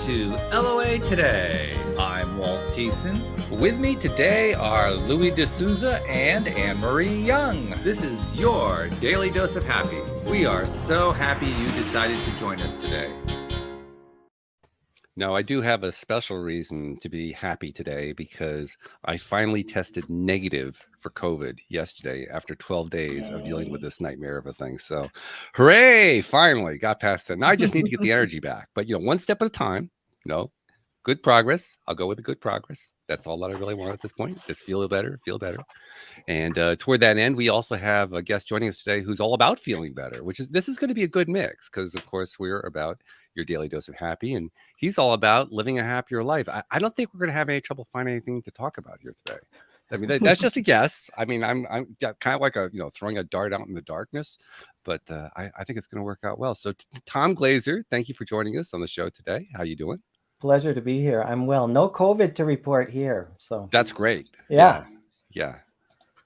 to LOA Today. I'm Walt Thiessen. With me today are Louis D'Souza and Anne-Marie Young. This is your Daily Dose of Happy. We are so happy you decided to join us today. No, I do have a special reason to be happy today because I finally tested negative for COVID yesterday after 12 days of dealing with this nightmare of a thing. So, hooray, finally got past that. Now I just need to get the energy back. But, one step at a time, good progress. I'll go with the good progress. That's all that I really want at this point. Just feel better. And toward that end, we also have a guest joining us today who's all about feeling better, this is going to be a good mix because, of course, we're about your daily dose of happy. And he's all about living a happier life. I don't think we're going to have any trouble finding anything to talk about here today. I mean, that's just a guess. I mean, I'm kind of like throwing a dart out in the darkness, but I think it's going to work out well. So Tom Glaser, thank you for joining us on the show today. How you doing? Pleasure to be here. I'm well. No COVID to report here. So that's great. Yeah.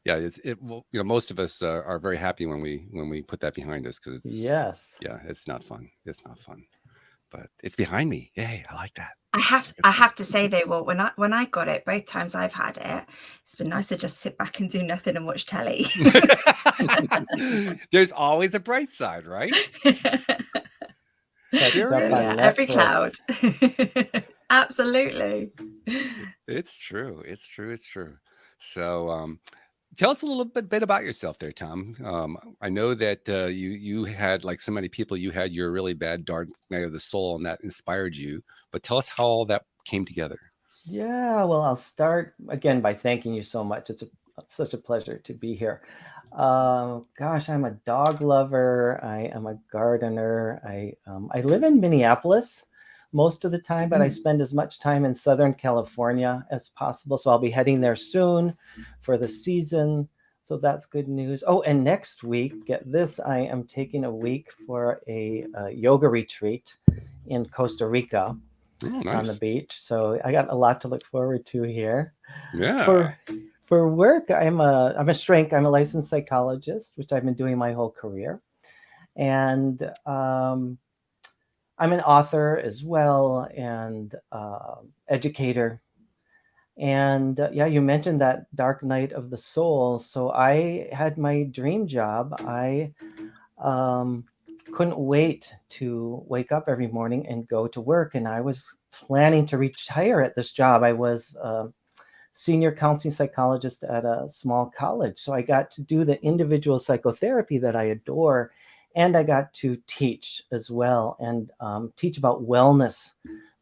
Most of us are very happy when we put that behind us because it's not fun. But it's behind me. Yay! I like that. I have to say though, well, when I got it, both times I've had it, it's been nice to just sit back and do nothing and watch telly. There's always a bright side, right? Every cloud. Absolutely. It's true. So tell us a little bit about yourself there, Tom. I know that you had, like so many people, you had your really bad dark night of the soul and that inspired you. But tell us how all that came together. Yeah, well, I'll start again by thanking you so much. It's such a pleasure to be here. Gosh, I'm a dog lover. I am a gardener. I live in Minneapolis most of the time, but I spend as much time in Southern California as possible. So I'll be heading there soon for the season. So that's good news. Oh, and next week, get this, I am taking a week for a yoga retreat in Costa Rica on the beach. So I got a lot to look forward to here. Yeah. For work, I'm a shrink. I'm a licensed psychologist, which I've been doing my whole career. And I'm an author as well and educator. And you mentioned that dark night of the soul. So I had my dream job. I couldn't wait to wake up every morning and go to work. And I was planning to retire at this job. I was a senior counseling psychologist at a small college. So I got to do the individual psychotherapy that I adore. And I got to teach as well and teach about wellness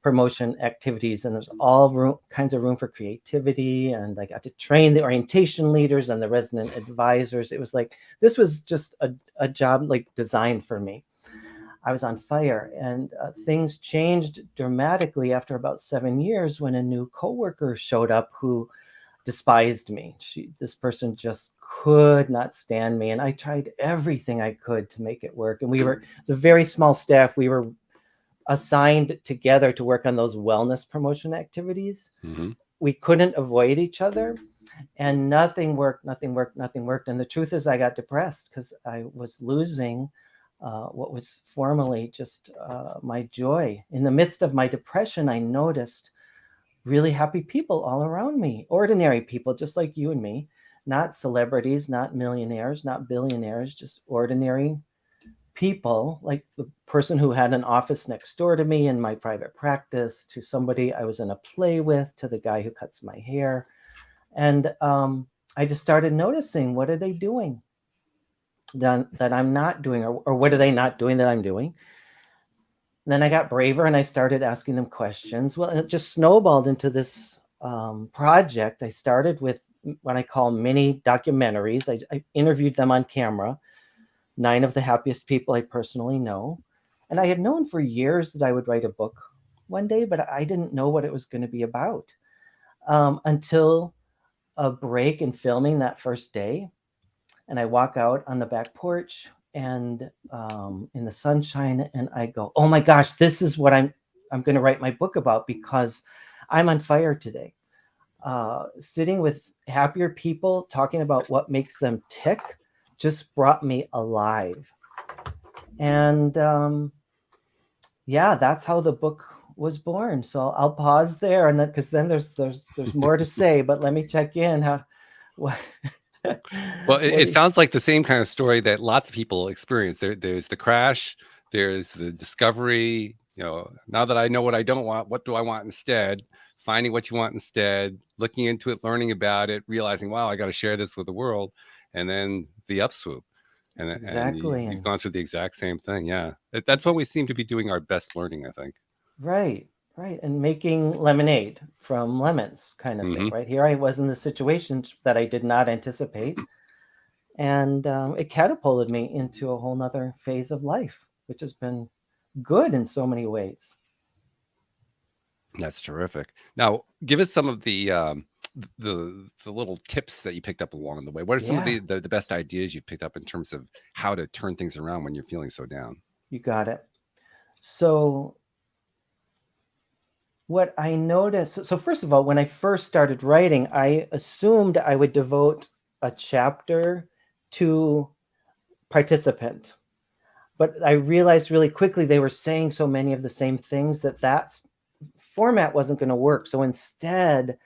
promotion activities. And there's all kinds of room for creativity. And I got to train the orientation leaders and the resident advisors. It was like, this was just a job like designed for me. I was on fire and things changed dramatically after about 7 years when a new coworker showed up who despised me. This person just could not stand me. And I tried everything I could to make it work. And it's a very small staff. We were assigned together to work on those wellness promotion activities. Mm-hmm. We couldn't avoid each other and nothing worked. And the truth is I got depressed because I was losing what was formerly just my joy. In the midst of my depression, I noticed really happy people all around me, ordinary people just like you and me, not celebrities, not millionaires, not billionaires, just ordinary people, like the person who had an office next door to me in my private practice, to somebody I was in a play with, to the guy who cuts my hair. And I just started noticing, what are they doing that I'm not doing, or what are they not doing that I'm doing? Then I got braver and I started asking them questions. Well, it just snowballed into this project. I started with what I call mini documentaries. I interviewed them on camera, 9 of the happiest people I personally know. And I had known for years that I would write a book one day, but I didn't know what it was going to be about until a break in filming that first day. And I walk out on the back porch and in the sunshine, and I go, oh my gosh, this is what I'm going to write my book about, because I'm on fire today. Sitting with happier people, talking about what makes them tick, just brought me alive. And that's how the book was born. So I'll pause there, and then because then there's more to say. But let me check in. What, Well, it, what it sounds like the same kind of story that lots of people experience. There's the crash, there's the discovery. Now that I know what I don't want, what do I want instead? Finding what you want instead, looking into it, learning about it, realizing, wow, I got to share this with the world, and then the upswoop. And exactly. you've gone through the exact same thing. Yeah, that's when we seem to be doing our best learning, I think. Right, right. And making lemonade from lemons kind of thing, right? Here I was in this situation that I did not anticipate. And it catapulted me into a whole nother phase of life, which has been good in so many ways. That's terrific. Now, give us some of the little tips that you picked up along the way. What are some of the best ideas you've picked up in terms of how to turn things around when you're feeling so down? You got it. So what I noticed, so first of all, when I first started writing, I assumed I would devote a chapter to participant. But I realized really quickly they were saying so many of the same things that format wasn't going to work. So instead,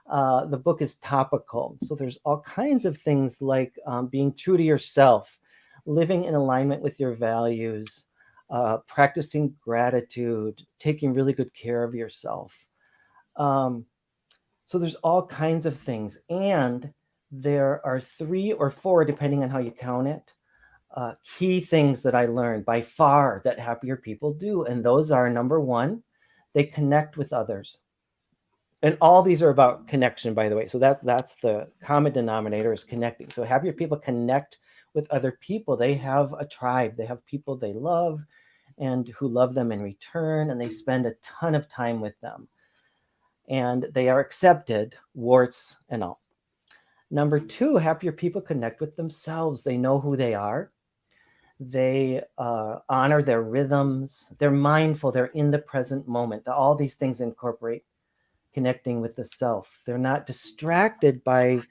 the book is topical. So there's all kinds of things like being true to yourself, living in alignment with your values, practicing gratitude, taking really good care of yourself. So there's all kinds of things. And there are 3 or 4, depending on how you count it, key things that I learned by far that happier people do. And those are, number 1, they connect with others. And all these are about connection, by the way. So that's the common denominator, is connecting. So happier people connect with other people. They have a tribe. They have people they love and who love them in return. And they spend a ton of time with them. And they are accepted, warts and all. Number 2, happier people connect with themselves. They know who they are. They honor their rhythms. They're mindful. They're in the present moment. All these things incorporate connecting with the self. They're not distracted by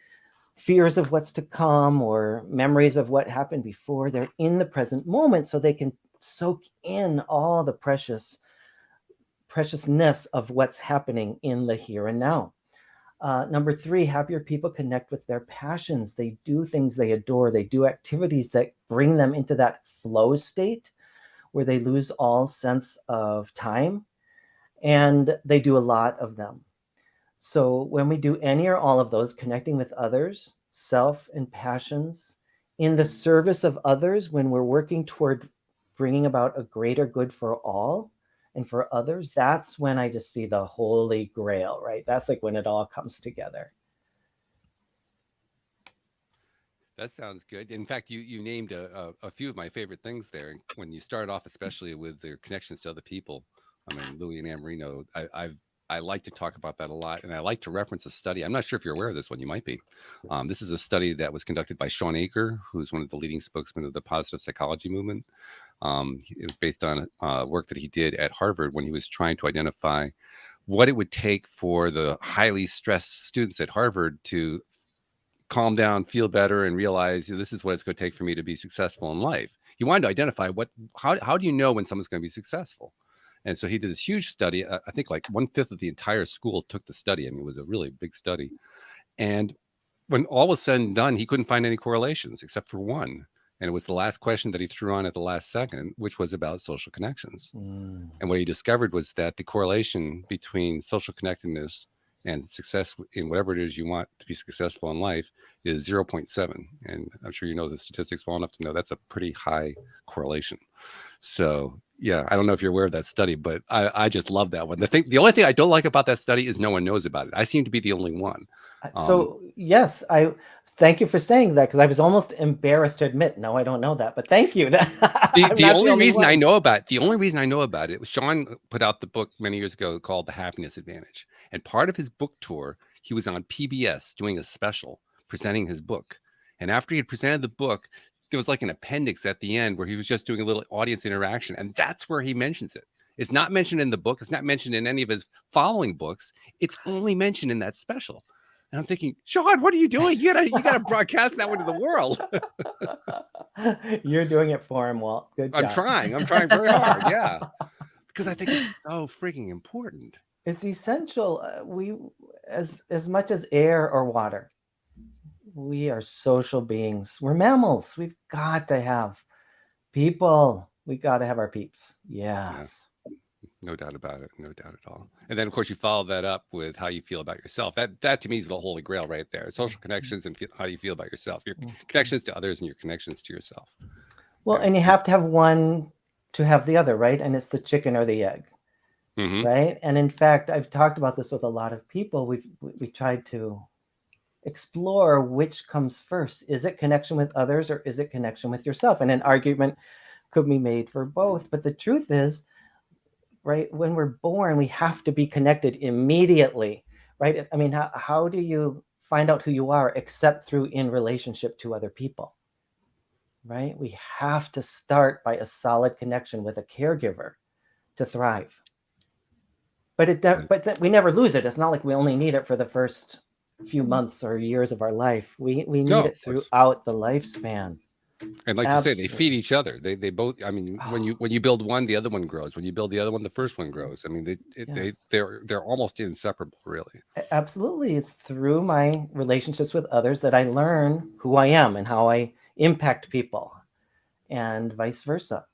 fears of what's to come or memories of what happened before. They're in the present moment, so they can soak in all the preciousness of what's happening in the here and now. Number 3, happier people connect with their passions. They do things they adore. They do activities that bring them into that flow state where they lose all sense of time, and they do a lot of them. So when we do any or all of those, connecting with others, self and passions, in the service of others, when we're working toward bringing about a greater good for all, and for others, that's when I just see the holy grail, right? That's like when it all comes together. That sounds good. In fact, you named a few of my favorite things there. When you started off, especially with their connections to other people. I mean, Louie and Anne-Marie know I like to talk about that a lot, and I like to reference a study. I'm not sure if you're aware of this one. You might be. This is a study that was conducted by Sean Aker, who's one of the leading spokesmen of the positive psychology movement. It was based on work that he did at Harvard when he was trying to identify what it would take for the highly stressed students at Harvard to calm down, feel better, and realize this is what it's going to take for me to be successful in life. He wanted to identify how do you know when someone's going to be successful? And so he did this huge study. I think like 1/5 of the entire school took the study. I mean, it was a really big study. And when all was said and done, he couldn't find any correlations except for one. And it was the last question that he threw on at the last second, which was about social connections. And what he discovered was that the correlation between social connectedness and success in whatever it is you want to be successful in life is 0.7. And I'm sure you know the statistics well enough to know that's a pretty high correlation. So yeah, I don't know if you're aware of that study, but I just love that one. The only thing I don't like about that study is no one knows about it. I seem to be the only one. So yes, I thank you for saying that, because I was almost embarrassed to admit, no, I don't know that, but thank you. The only reason I know about it was Sean put out the book many years ago called The Happiness Advantage. And part of his book tour, he was on PBS doing a special presenting his book. And after he had presented the book, there was like an appendix at the end where he was just doing a little audience interaction. And that's where he mentions it. It's not mentioned in the book. It's not mentioned in any of his following books. It's only mentioned in that special. And I'm thinking, Sean, what are you doing? You gotta broadcast that one to the world. You're doing it for him, Walt. Good job. I'm trying very hard. Yeah. because I think it's so freaking important. It's essential. We, as much as air or water, we are social beings. We're mammals. We've got to have people. We got to have our peeps. Yes. No doubt about it. No doubt at all. And then, of course, you follow that up with how you feel about yourself. That to me is the holy grail right there. Social connections and how you feel about yourself. Your connections to others and your connections to yourself. Well, and you have to have one to have the other, right? And it's the chicken or the egg, right? And in fact, I've talked about this with a lot of people. We tried to explore which comes first. Is it connection with others or is it connection with yourself? And an argument could be made for both. But the truth is, right, when we're born, we have to be connected immediately, right? I mean, how do you find out who you are except through in relationship to other people, right? We have to start by a solid connection with a caregiver to thrive. But we never lose it. It's not like we only need it for the first few months or years of our life. We need it throughout the lifespan. And like you say, they feed each other. They both. I mean, when you build one, the other one grows. When you build the other one, the first one grows. I mean, they're almost inseparable, really. Absolutely, it's through my relationships with others that I learn who I am and how I impact people, and vice versa.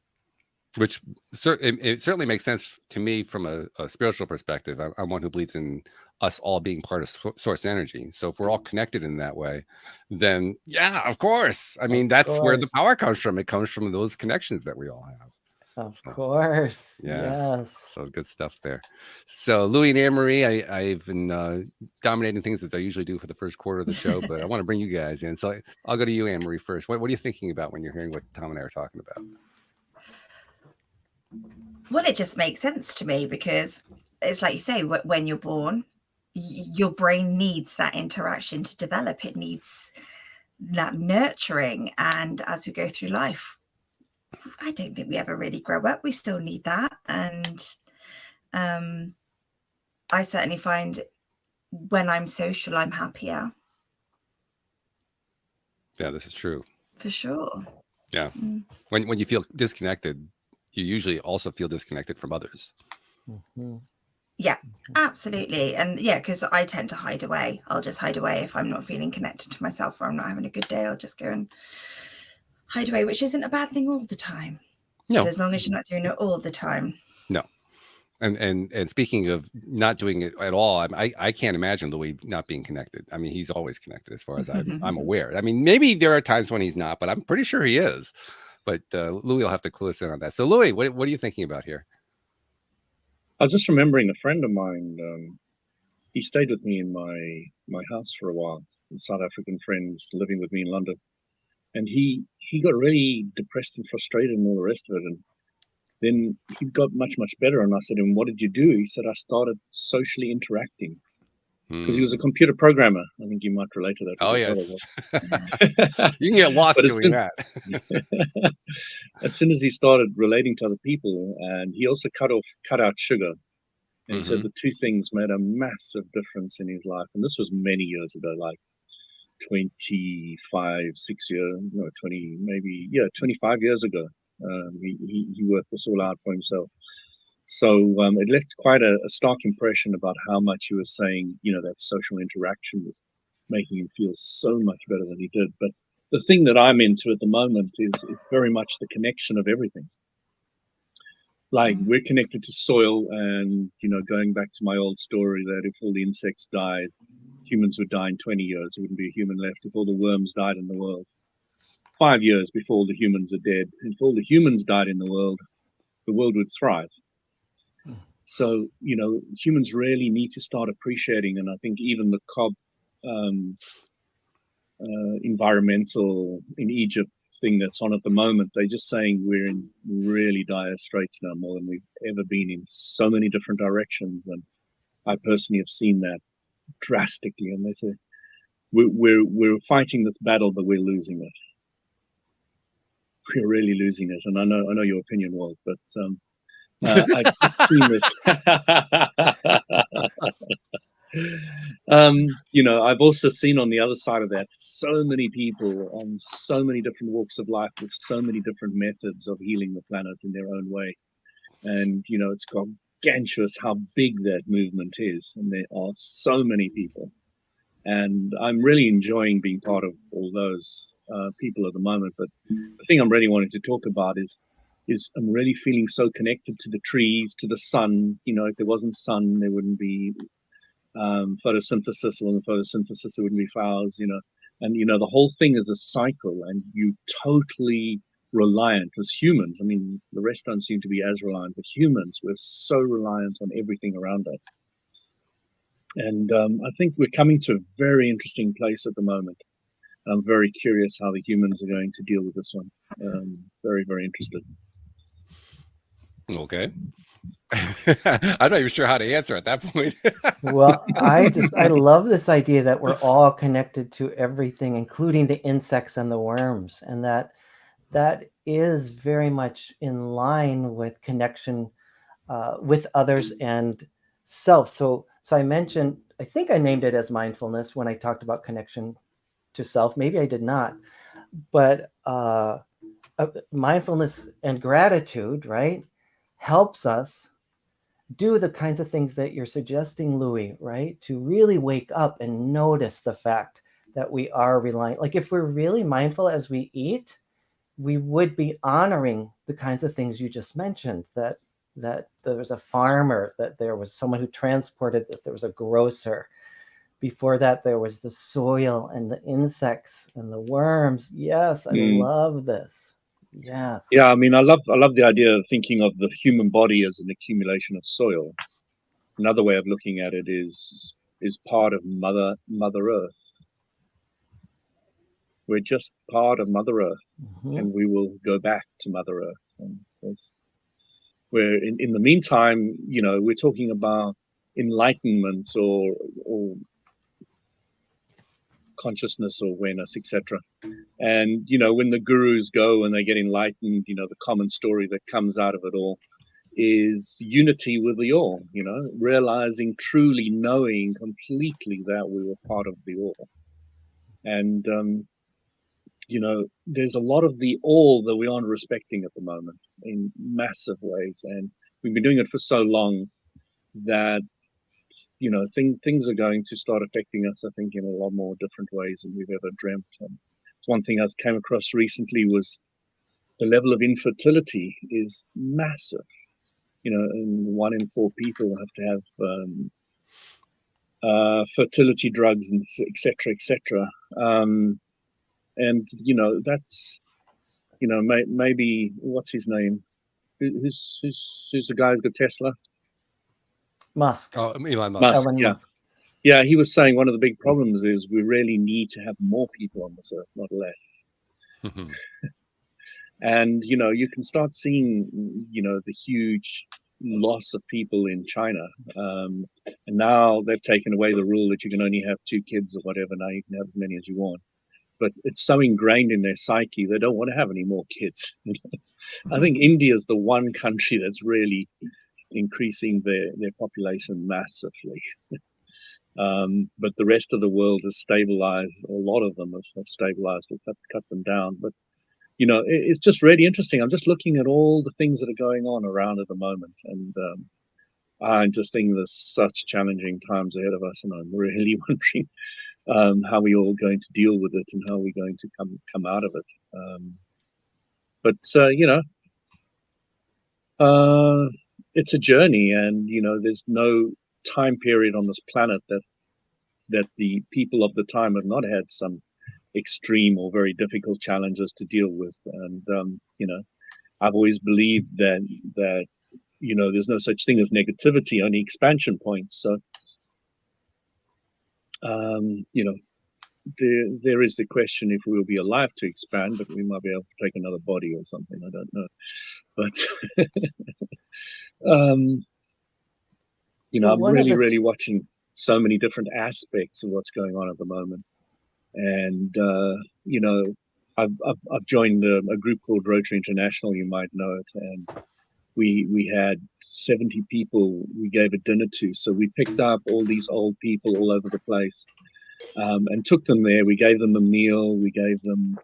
Which it certainly makes sense to me from a spiritual perspective. I'm one who believes in us all being part of source energy. So if we're all connected in that way, then yeah, of course. I mean, that's where the power comes from. It comes from those connections that we all have. Of course. Yeah. Yes. So good stuff there. So Louie and Anne-Marie, I've been dominating things as I usually do for the first quarter of the show, but I want to bring you guys in. So I'll go to you, Anne-Marie, first. What are you thinking about when you're hearing what Tom and I are talking about? Well, it just makes sense to me because it's like you say, when you're born, your brain needs that interaction to develop. It needs that nurturing. And as we go through life, I don't think we ever really grow up. We still need that. And I certainly find when I'm social, I'm happier. Yeah, this is true. For sure. Yeah. When you feel disconnected, you usually also feel disconnected from others. Yeah, absolutely. And yeah, because I tend to hide away. I'll just hide away if I'm not feeling connected to myself or I'm not having a good day. I'll just go and hide away, which isn't a bad thing all the time. No. But as long as you're not doing it all the time. No. And speaking of not doing it at all, I can't imagine Louis not being connected. I mean, he's always connected as far as I'm aware. I mean, maybe there are times when he's not, but I'm pretty sure he is. But Louis will have to clue us in on that. So Louis, what are you thinking about here? I was just remembering a friend of mine. He stayed with me in my house for a while. A South African friend living with me in London, and he got really depressed and frustrated and all the rest of it. And then he got much better. And I said to him, "What did you do?" He said, "I started socially interacting." Because he was a computer programmer. I think you might relate to that. Oh, yes. You can get lost doing that. As soon as he started relating to other people, and he also cut out sugar. And said the two things made a massive difference in his life. And this was many years ago, like 25 years ago. He worked this all out for himself. So it left quite a stark impression about how much he was saying, that social interaction was making him feel so much better than he did. But the thing that I'm into at the moment is very much the connection of everything. Like we're connected to soil and, going back to my old story that if all the insects died, humans would die in 20 years. There wouldn't be a human left. If all the worms died in the world, 5 years before the humans are dead. If all the humans died in the world would thrive. So, humans really need to start appreciating, and I think even the COP environmental in Egypt thing that's on at the moment, they're just saying we're in really dire straits now, more than we've ever been, in so many different directions. And I personally have seen that drastically. And they say we're fighting this battle, but we're losing it. We're really losing it. And I know your opinion, Walt, but I've just seen this. I've also seen on the other side of that so many people on so many different walks of life with so many different methods of healing the planet in their own way. And it's gargantuous how big that movement is, and there are so many people. And I'm really enjoying being part of all those people at the moment. But the thing I'm really wanting to talk about is I'm really feeling so connected to the trees, to the sun. If there wasn't sun, there wouldn't be photosynthesis. If there wasn't photosynthesis, there wouldn't be flowers. And the whole thing is a cycle, and you totally reliant as humans. I mean, the rest don't seem to be as reliant, but humans, we're so reliant on everything around us. And I think we're coming to a very interesting place at the moment. I'm very curious how the humans are going to deal with this one. Very, very interested. Okay. I'm not even sure how to answer at that point. Well, I love this idea that we're all connected to everything, including the insects and the worms, and that is very much in line with connection with others and self. So I mentioned, I think I named it as mindfulness when I talked about connection to self. Maybe I did not, but mindfulness and gratitude, right, helps us do the kinds of things that you're suggesting, Louis, right? To really wake up and notice the fact that we are reliant. Like if we're really mindful as we eat, we would be honoring the kinds of things you just mentioned, that there was a farmer, that there was someone who transported this, there was a grocer. Before that, there was the soil and the insects and the worms. Yes, I love this. Yes. Yeah, I mean, I love the idea of thinking of the human body as an accumulation of soil. Another way of looking at it is part of Mother Earth. We're just part of Mother Earth, and we will go back to Mother Earth. And we're in the meantime, we're talking about enlightenment or consciousness or awareness, etc. And when the gurus go and they get enlightened, the common story that comes out of it all is unity with the all. Realizing, truly knowing completely that we were part of the all. And there's a lot of the all that we aren't respecting at the moment in massive ways, and we've been doing it for so long that things are going to start affecting us, I think, in a lot more different ways than we've ever dreamt. And it's one thing I came across recently was the level of infertility is massive. And 1 in 4 people have to have fertility drugs and etc. And that's maybe what's his name? Who's the guy who's got Tesla? Musk. Oh, Elon Musk. Musk, yeah. Musk. Yeah, he was saying one of the big problems is we really need to have more people on this earth, not less. Mm-hmm. And you can start seeing the huge loss of people in China, and now they've taken away the rule that you can only have 2 kids or whatever. Now you can have as many as you want, but it's so ingrained in their psyche they don't want to have any more kids. I think India is the one country that's really increasing their population massively. But the rest of the world has stabilized. A lot of them have stabilized or cut them down. But it's just really interesting. I'm just looking at all the things that are going on around at the moment, and I'm just thinking there's such challenging times ahead of us, and I'm really wondering how we all going to deal with it and how we're going to come out of it. But it's a journey, and there's no time period on this planet that the people of the time have not had some extreme or very difficult challenges to deal with. And I've always believed that there's no such thing as negativity, only expansion points. So there is the question if we will be alive to expand, but we might be able to take another body or something. I don't know, but I'm really watching so many different aspects of what's going on at the moment. And I've joined a group called Rotary International. You might know it, and we had 70 people we gave a dinner to. So we picked up all these old people all over the place, and took them there. We gave them a meal. We gave them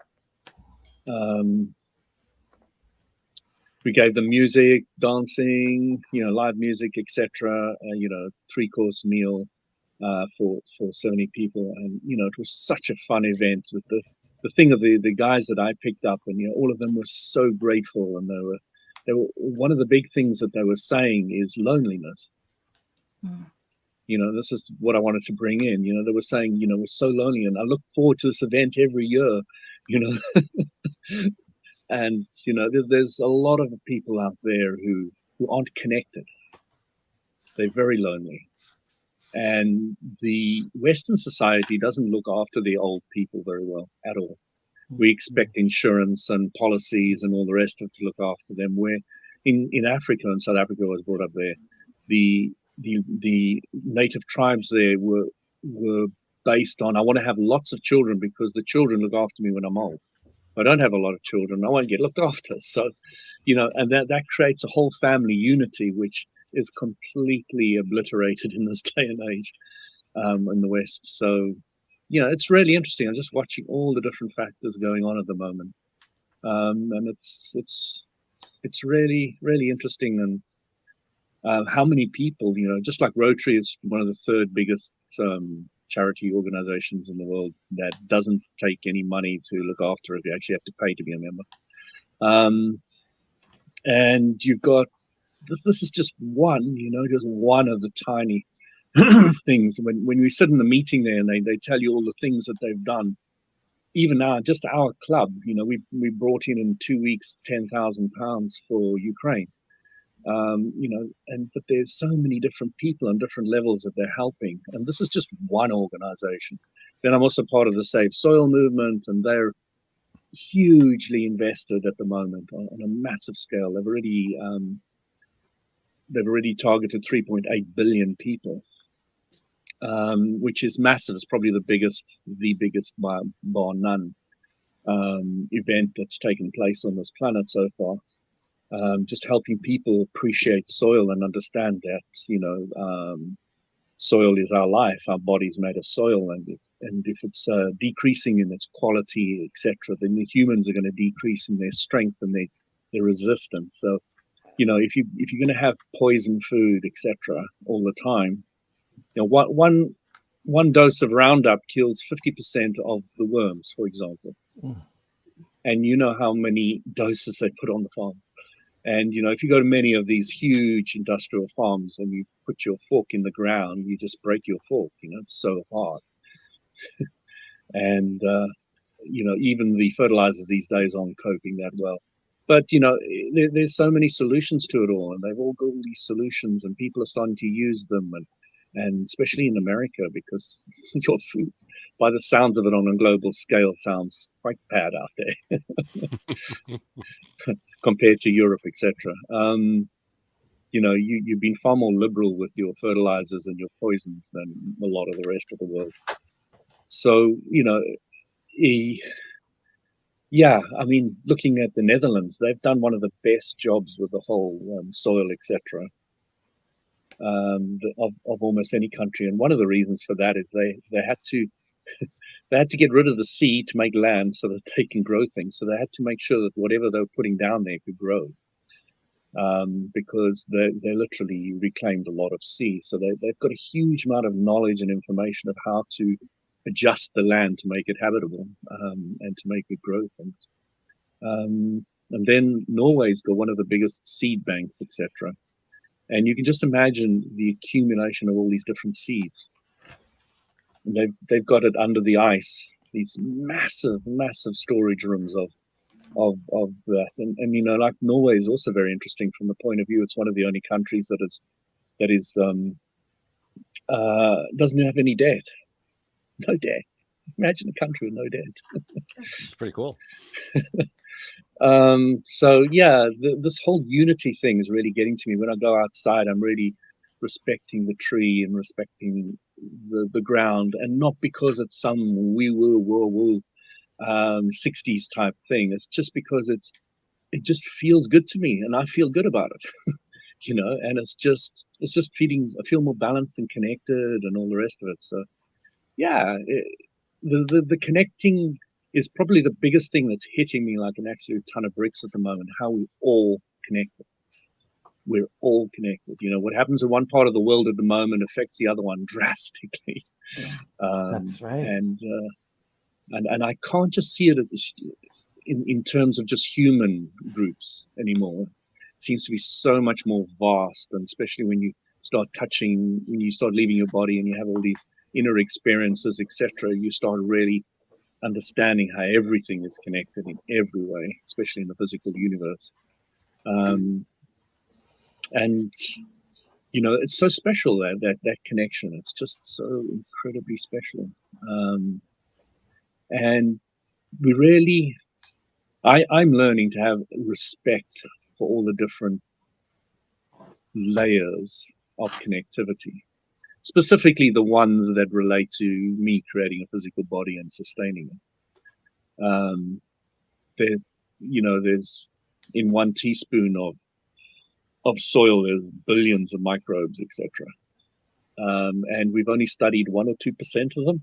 we gave them music, dancing, live music, etc. 3-course meal for 70 people, and it was such a fun event. With the thing of the guys that I picked up, and all of them were so grateful, and they were one of the big things that they were saying is loneliness. Mm. This is what I wanted to bring in. They were saying, we're so lonely, and I look forward to this event every year. And there's a lot of people out there who aren't connected. They're very lonely, and the Western society doesn't look after the old people very well at all. We expect insurance and policies and all the rest of it to look after them. Where in Africa, and South Africa was brought up there, the native tribes there were based on, I want to have lots of children because the children look after me when I'm old. If I don't have a lot of children, I won't get looked after. So, and that creates a whole family unity, which is completely obliterated in this day and age in the West. So, it's really interesting. I'm just watching all the different factors going on at the moment, and it's really, really interesting. And how many people, just like Rotary is one of the third biggest charity organizations in the world that doesn't take any money to look after it. You actually have to pay to be a member. And you've got, this is just one, just one of the tiny things. When we sit in the meeting there and they tell you all the things that they've done, even now, just our club, we brought in 2 weeks, £10,000 for Ukraine. But there's so many different people on different levels that they're helping, and this is just one organization. Then I'm also part of the Save Soil movement, and they're hugely invested at the moment on a massive scale. They've already targeted 3.8 billion people, which is massive. It's probably the biggest by bar none event that's taken place on this planet so far. Just helping people appreciate soil and understand that, soil is our life. Our body's made of soil, and if it's decreasing in its quality, etc., then the humans are going to decrease in their strength and their resistance. So, if you're going to have poison food, etc., all the time, one dose of Roundup kills 50% of the worms, for example. And you know how many doses they put on the farm. And, if you go to many of these huge industrial farms and you put your fork in the ground, you just break your fork, it's so hard. And, even the fertilizers these days aren't coping that well. But, there's so many solutions to it all, and they've all got all these solutions, and people are starting to use them, and especially in America, because your food, by the sounds of it on a global scale, sounds quite bad out there. Compared to Europe, etc. You've been far more liberal with your fertilizers and your poisons than a lot of the rest of the world. So, looking at the Netherlands, they've done one of the best jobs with the whole soil, etc. Of almost any country. And one of the reasons for that is they had to get rid of the sea to make land so that they can grow things. So they had to make sure that whatever they were putting down there could grow, because they literally reclaimed a lot of sea. So they've got a huge amount of knowledge and information of how to adjust the land to make it habitable, and to make it grow things. And then Norway's got one of the biggest seed banks, etc. And you can just imagine the accumulation of all these different seeds. They've got it under the ice, these massive storage rooms of that, and like Norway is also very interesting from the point of view. It's one of the only countries that doesn't have any debt, no debt. Imagine a country with no debt. It's pretty cool. So yeah, this whole unity thing is really getting to me. When I go outside, I'm really respecting the tree and respecting the ground, and not because it's some wee woo 60s type thing. It's just because it just feels good to me, and I feel good about it. And it's just I feel more balanced and connected and all the rest of it. So yeah, the connecting is probably the biggest thing that's hitting me like an absolute ton of bricks at the moment. How we all connected. We're all connected. You know, what happens in one part of the world at the moment affects the other one drastically. That's right. And I can't just see it in terms of just human groups anymore. It seems to be so much more vast, and especially when you start leaving your body and you have all these inner experiences, etc., you start really understanding how everything is connected in every way, especially in the physical universe. And you know, it's so special, that connection. It's just so incredibly special. And we really, I'm learning to have respect for all the different layers of connectivity, specifically the ones that relate to me creating a physical body and sustaining it. There's in 1 teaspoon of soil, there's billions of microbes, etc. And we've only studied 1 or 2% of them.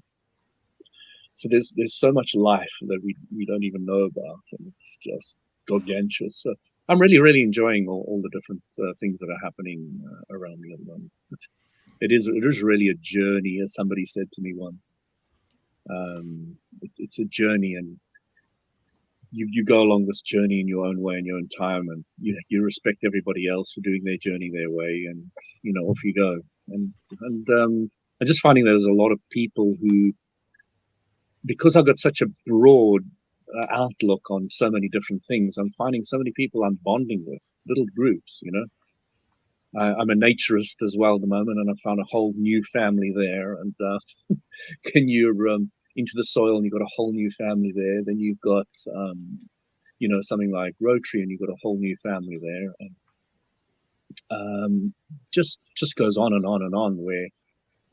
So there's so much life that we don't even know about, and it's just gargantuous. So I'm really enjoying all the different things that are happening around me at the moment. It is really a journey, as somebody said to me once. It's a journey, and you go along this journey in your own way, in your own time, and you respect everybody else for doing their journey their way, and off you go. And I'm just finding there's a lot of people who, because I've got such a broad outlook on so many different things, I'm finding so many people I'm bonding with, little groups. I'm a naturist as well at the moment, and I found a whole new family there. And can you into the soil, and you've got a whole new family there. Then you've got something like Rotary, and you've got a whole new family there. And just goes on and on and on, where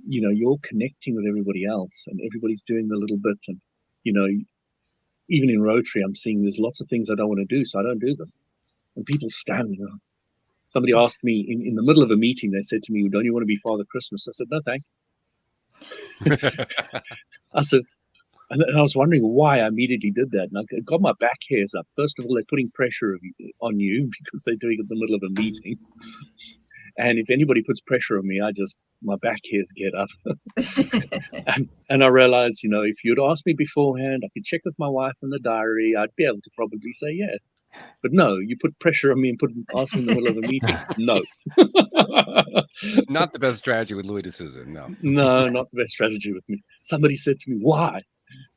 you're connecting with everybody else, and everybody's doing a little bit. And even in Rotary, I'm seeing there's lots of things I don't want to do, so I don't do them. And people standing up. Somebody asked me in the middle of a meeting, they said to me, "Don't you want to be Father Christmas?" I said, "No, thanks." I said, and I was wondering why I immediately did that. And I got my back hairs up. First of all, they're putting pressure on you because they're doing it in the middle of a meeting. And if anybody puts pressure on me, my back hairs get up. and I realized, if you'd asked me beforehand, I could check with my wife in the diary, I'd be able to probably say yes. But no, you put pressure on me and ask me in the middle of a meeting. No. Not the best strategy with Louis D'Souza, no. No, not the best strategy with me. Somebody said to me, "Why?"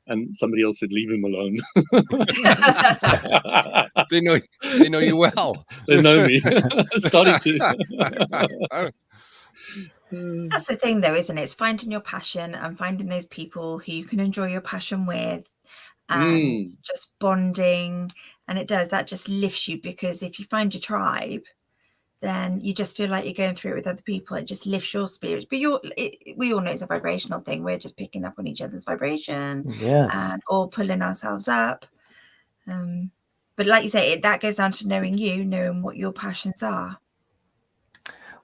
And somebody else said, "Leave him alone." They know you well. They know me. Starting to. That's the thing, though, isn't it? It's finding your passion and finding those people who you can enjoy your passion with, and just bonding. And that just lifts you, because if you find your tribe, then you just feel like you're going through it with other people. It just lifts your spirits. But we all know it's a vibrational thing. We're just picking up on each other's vibration, Yes, and all pulling ourselves up. But like you say, that goes down to knowing what your passions are.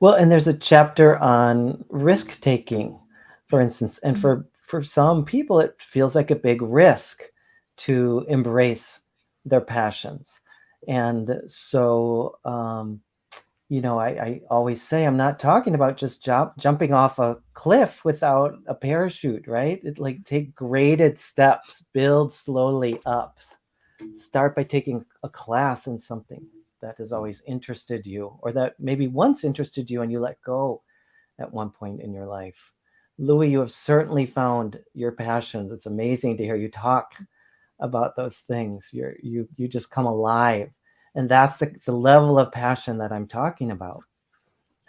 well, and there's a chapter on risk taking, for instance, and for some people it feels like a big risk to embrace their passions. And so I always say, I'm not talking about just jumping off a cliff without a parachute, right? Take graded steps, build slowly up. Start by taking a class in something that has always interested you, or that maybe once interested you and you let go at one point in your life. Louis, you have certainly found your passions. It's amazing to hear you talk about those things. You just come alive. And that's the level of passion that I'm talking about.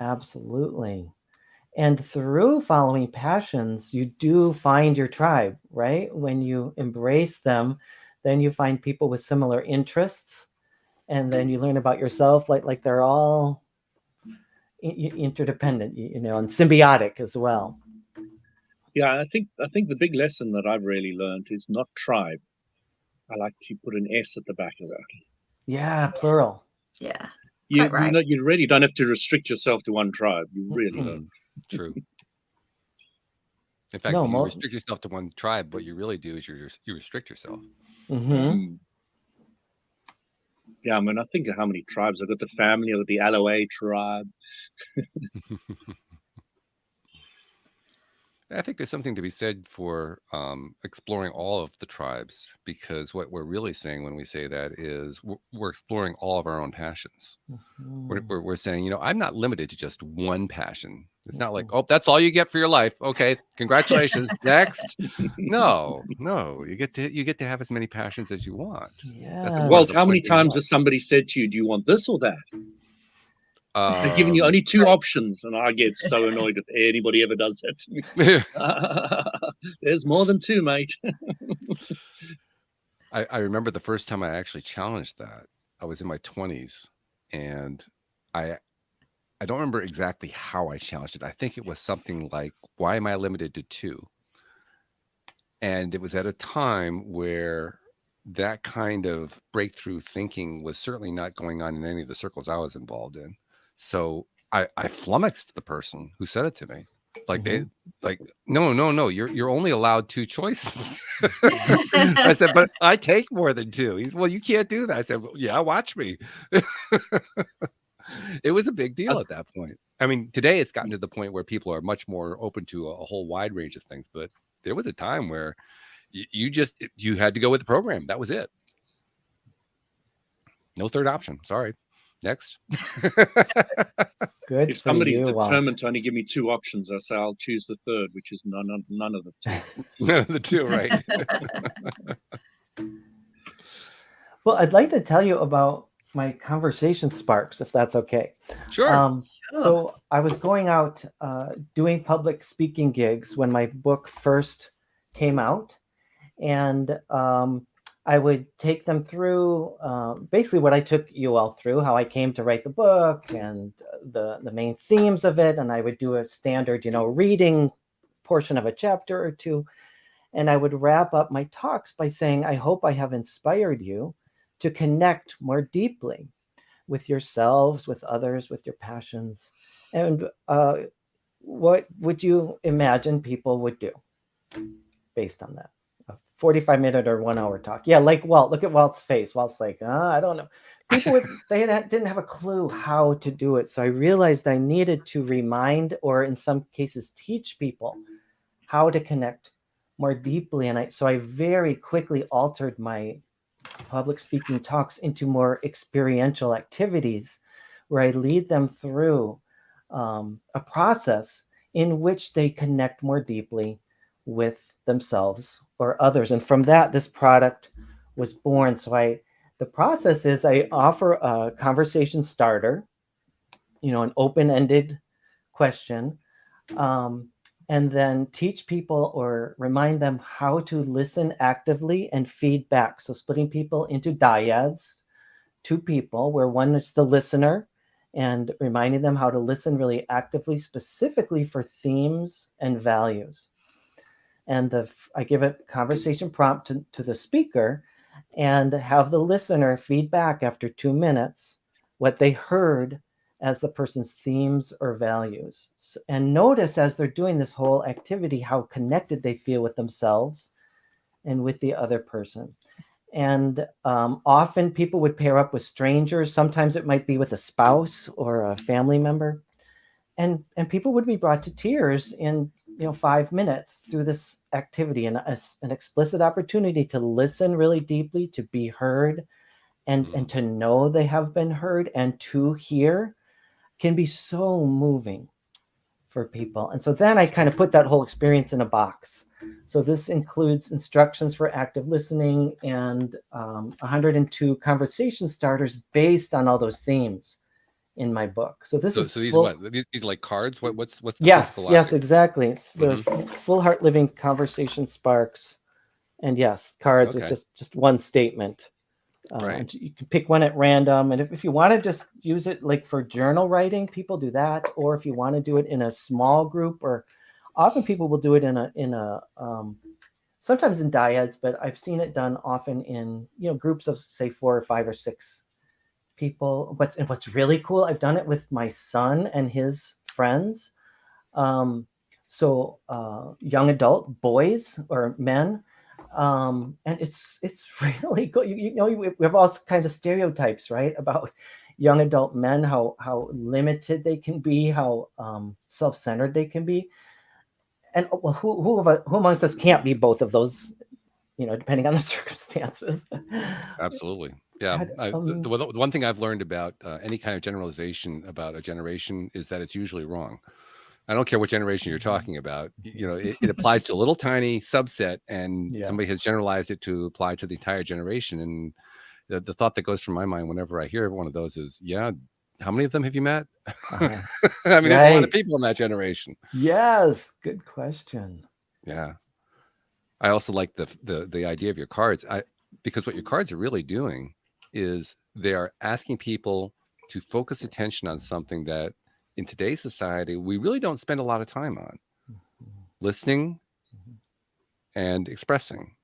Absolutely. And through following passions, you do find your tribe, right? When you embrace them, then you find people with similar interests. And then you learn about yourself, like they're all interdependent, and symbiotic as well. Yeah, I think the big lesson that I've really learned is not tribe. I like to put an S at the back of that. Yeah, plural. Yeah. You right. You really don't have to restrict yourself to one tribe. You really don't. True. In fact, if you restrict yourself to one tribe, what you really do is you restrict yourself. Mm-hmm. Yeah, I mean, I think of how many tribes. I've got the family, I've got the Aloe tribe. I think there's something to be said for exploring all of the tribes, because what we're really saying when we say that is we're exploring all of our own passions. We're saying, you know, I'm not limited to just one passion. It's not like, oh, that's all you get for your life. Okay, congratulations. Next. No, you get to have as many passions as you want. That's a part Yeah. of Walt, the how many point being times life. has somebody said to you, "Do you want this or that?" They're giving you only two options, and I get so annoyed if anybody ever does that to me. There's more than two, mate. I remember the first time I actually challenged that. I was in my 20s, and I don't remember exactly how I challenged it. I think it was something like, why am I limited to two? And it was at a time where that kind of breakthrough thinking was certainly not going on in any of the circles I was involved in. So I flummoxed the person who said it to me. Like they like, no, you're only allowed two choices. I said, but I take more than two. He's, well, you can't do that. I said, well, yeah, watch me. It was a big deal at that point. I mean, today it's gotten to the point where people are much more open to a whole wide range of things, but there was a time where you had to go with the program. That was it. No third option. Sorry. Next. Good. If somebody's for you, determined to only give me two options, I say I'll choose the third, which is none of the two. None of the two, right? Well, I'd like to tell you about my conversation sparks, if that's okay. Sure. So I was going out doing public speaking gigs when my book first came out, and I would take them through basically what I took you all through, how I came to write the book and the main themes of it, and I would do a standard, reading portion of a chapter or two, and I would wrap up my talks by saying, I hope I have inspired you to connect more deeply with yourselves, with others, with your passions. And what would you imagine people would do based on that? A 45-minute or 1 hour talk. Yeah, like Walt. Look at Walt's face. Walt's like, I don't know. People didn't have a clue how to do it. So I realized I needed to remind, or in some cases teach people how to connect more deeply. And so I very quickly altered my public speaking talks into more experiential activities where I lead them through a process in which they connect more deeply with themselves or others. And from that, this product was born. So the process is I offer a conversation starter, an open-ended question, and then teach people or remind them how to listen actively and feedback. So splitting people into dyads, two people, where one is the listener, and reminding them how to listen really actively, specifically for themes and values. And I give a conversation prompt to the speaker and have the listener feedback after 2 minutes what they heard as the person's themes or values. And notice as they're doing this whole activity how connected they feel with themselves and with the other person. And often people would pair up with strangers. Sometimes it might be with a spouse or a family member. And people would be brought to tears in 5 minutes through this activity, and an explicit opportunity to listen really deeply, to be heard, and to know they have been heard, and to hear can be so moving for people. And so then I kind of put that whole experience in a box. So this includes instructions for active listening and 102 conversation starters based on all those themes in my book. So this is these full, what? These like cards? What's the yes, object? exactly. It's the full heart living conversation sparks, and yes, cards with just one statement. Right. You can pick one at random, and if you want to just use it like for journal writing, people do that, or if you want to do it in a small group, or often people will do it in a sometimes in dyads, but I've seen it done often in groups of say 4 or 5 or 6 people. What's really cool, I've done it with my son and his friends. So young adult boys or men And it's really good. You know, we have all kinds of stereotypes, right, about young adult men, how limited they can be, how self-centered they can be. And well, who amongst us can't be both of those, you know, depending on the circumstances? Absolutely. Yeah. God, The one thing I've learned about any kind of generalization about a generation is that it's usually wrong. I don't care what generation you're talking about. You know, it applies to a little tiny subset, and somebody has Yes. generalized it to apply to the entire generation. And the thought that goes through my mind whenever I hear one of those is, yeah, how many of them have you met? Uh-huh. I mean, there's a lot of Right. people in that generation. Yes. Good question. Yeah. I also like the idea of your cards. Because what your cards are really doing is they are asking people to focus attention on something that in today's society we really don't spend a lot of time on: listening and expressing.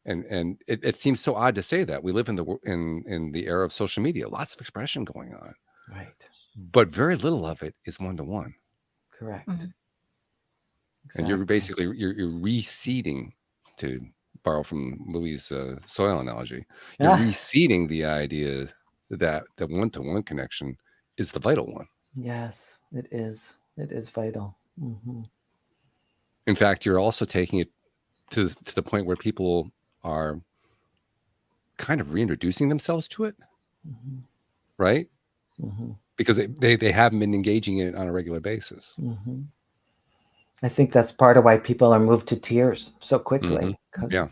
And it seems so odd to say that we live in the era of social media, lots of expression going on, Right. but very little of it is one-to-one. Correct. Mhm. And you're Exactly. basically you're reseeding, to borrow from Louis' soil analogy. You're Ah, reseeding the idea that the one-to-one connection is the vital one. yes, it is. It is vital. In fact, you're also taking it to the point where people are kind of reintroducing themselves to it, Mhm. right? Mhm. Because they haven't been engaging in it on a regular basis. Mhm. I think that's part of why people are moved to tears so quickly, because Yeah.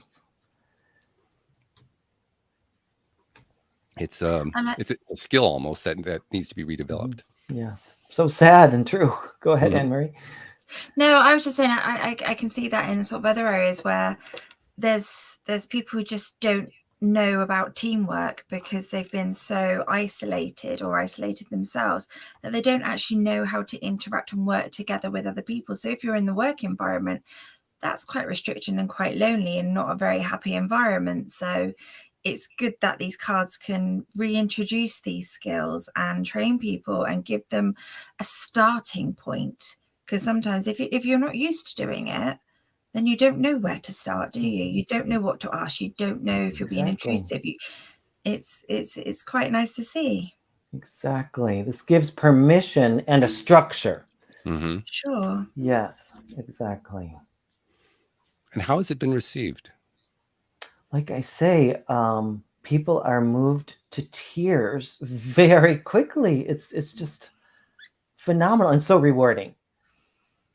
It's And it's a skill almost that needs to be redeveloped. yes, so sad and true. Go ahead, Mhm. Anne-Marie. no, I was just saying I can see that in sort of other areas where there's people who just don't know about teamwork because they've been so isolated or isolated themselves that they don't actually know how to interact and work together with other people. So if you're in the work environment, that's quite restricting and quite lonely and not a very happy environment. So it's good that these cards can reintroduce these skills and train people and give them a starting point. Because sometimes if you're not used to doing it, then you don't know where to start, do you? You don't know what to ask. You don't know if you're being Exactly. intrusive. It's quite nice to see. Exactly. This gives permission and a structure. Mm-hmm. Sure. Yes, exactly. And how has it been received? Like I say, people are moved to tears very quickly. It's just phenomenal and so rewarding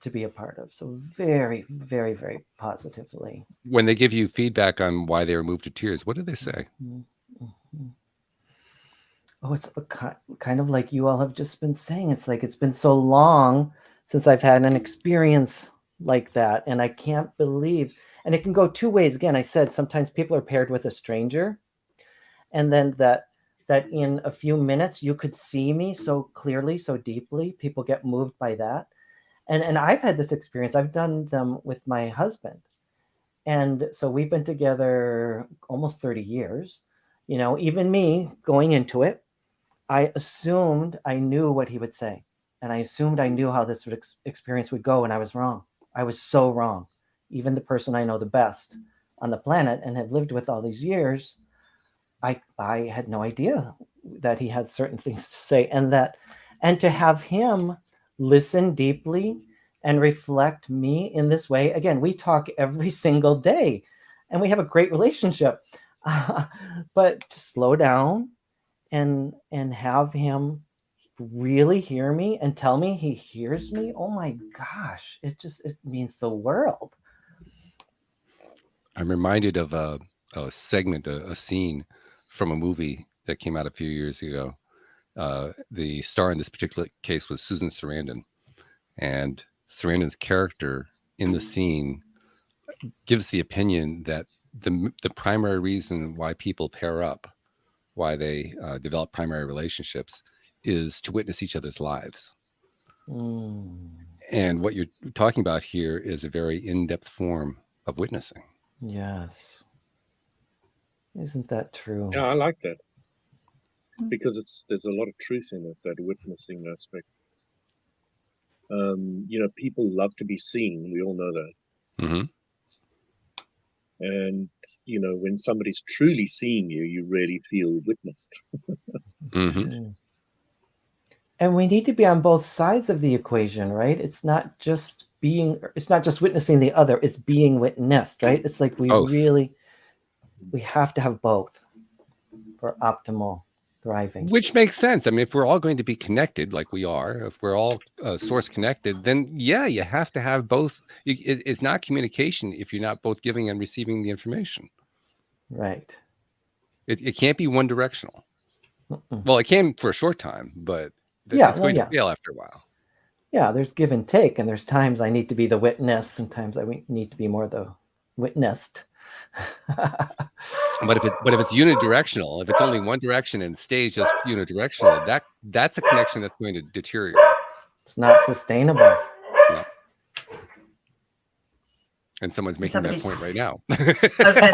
to be a part of. So very, very, very positively. When they give you feedback on why they were moved to tears, what do they say? Oh, it's kind of like you all have just been saying. It's like it's been so long since I've had an experience like that, and I can't believe. And it can go two ways. Again, I said sometimes people are paired with a stranger, and then that in a few minutes you could see me so clearly, so deeply. People get moved by that, and I've had this experience. I've done them with my husband, and so we've been together almost 30 years. You know, even me going into it, I assumed I knew what he would say, and I assumed I knew how this experience would go, and I was wrong. I was so wrong. Even the person I know the best on the planet and have lived with all these years, I had no idea that he had certain things to say, and to have him listen deeply and reflect me in this way. Again, we talk every single day, and we have a great relationship. But to slow down and have him really hear me and tell me he hears me, oh my gosh, it means the world. I'm reminded of a segment, a scene from a movie that came out a few years ago. The star in this particular case was Susan Sarandon, and Sarandon's character in the scene gives the opinion that the primary reason why people pair up, why they develop primary relationships, is to witness each other's lives. And what you're talking about here is a very in-depth form of witnessing. Yes. Isn't that true? Yeah, I like that because there's a lot of truth in it, that witnessing aspect. You know, people love to be seen. We all know that. Mm-hmm. And when somebody's truly seeing you, you really feel witnessed. Mhm. And we need to be on both sides of the equation, right? It's not just witnessing the other, it's being witnessed, right? It's like we have to have both for optimal thriving. Which makes sense. I mean, if we're all going to be connected like we are, if we're all source connected, then yeah, you have to have both. It's not communication if you're not both giving and receiving the information. Right. It can't be one directional. Mm-mm. Well, it can for a short time, but it's going to fail after a while. Yeah, there's give and take, and there's times I need to be the witness, and times I need to be more the witnessed. But if it's unidirectional, if it's only one direction and it stays just unidirectional, that's a connection that's going to deteriorate. It's not sustainable. Yeah. And someone's making that point right now. I was going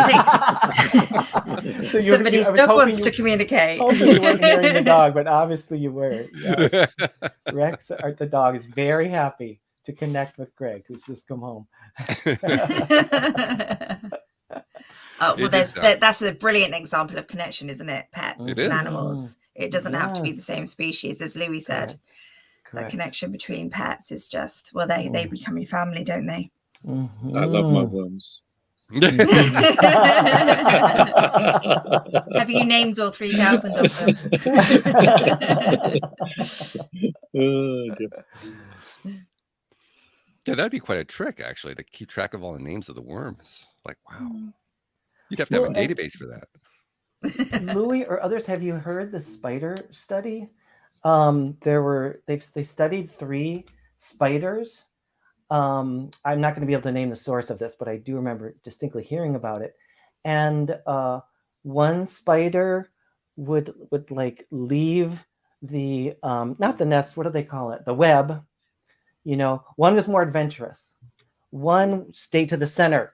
to say, somebody's dog wants to communicate. Hopefully you weren't hearing the dog, but obviously you were. Yes. Rex, the dog, is very happy to connect with Greg, who's just come home. Oh, well, that's a brilliant example of connection, isn't it? Pets and animals. It doesn't have to be the same species, as Louis said. Correct. That connection between pets is just, well, they become your family, don't they? Mm-hmm. I love my worms. Have you named all 3,000 of them? Yeah, that'd be quite a trick, actually, to keep track of all the names of the worms. Like, wow. You'd have to have a database for that. Louis or others, have you heard the spider study? They studied 3 spiders. I'm not going to be able to name the source of this, but I do remember distinctly hearing about it. And one spider would like leave the not the nest, what do they call it? The web. One was more adventurous. One stayed to the center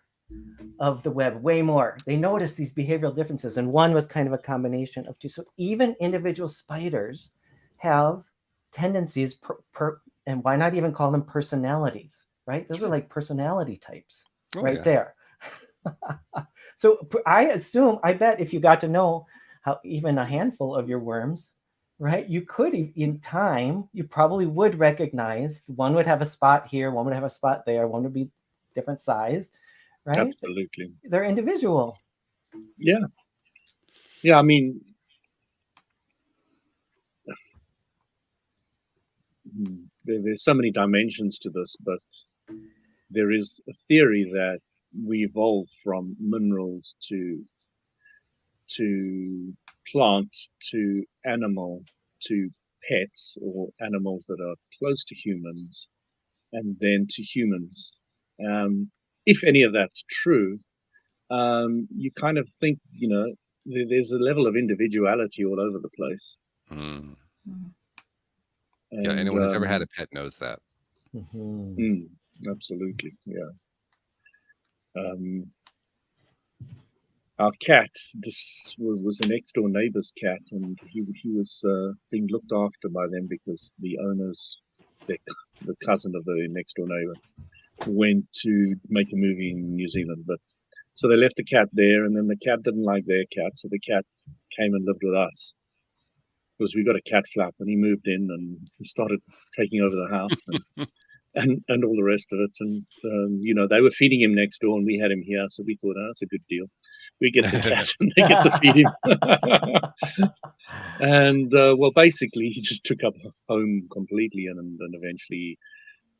of the web way more. They noticed these behavioral differences, and one was kind of a combination of 2. So even individual spiders have tendencies and why not even call them personalities, right? Those are like personality types there. So I bet if you got to know how even a handful of your worms, right, you could, in time, you probably would recognize one would have a spot here, one would have a spot there, one would be different size, right? Absolutely. They're individual. Yeah. Yeah, I mean, there's so many dimensions to this, but there is a theory that we evolved from minerals to plants to animal to pets or animals that are close to humans, and then to humans. If any of that's true, you kind of think, there's a level of individuality all over the place. Mm. And, yeah, anyone who's ever had a pet knows that. Absolutely, yeah. Our cat, this was a next door neighbor's cat, and he was being looked after by them because the owners, the cousin of the next door neighbor, went to make a movie in New Zealand. But so they left the cat there, and then the cat didn't like their cat, so the cat came and lived with us because we got a cat flap, and he moved in and he started taking over the house and all the rest of it. And they were feeding him next door, and we had him here, so we thought, that's a good deal. We get the cat and they get to feed him. And well, basically he just took up home completely, and eventually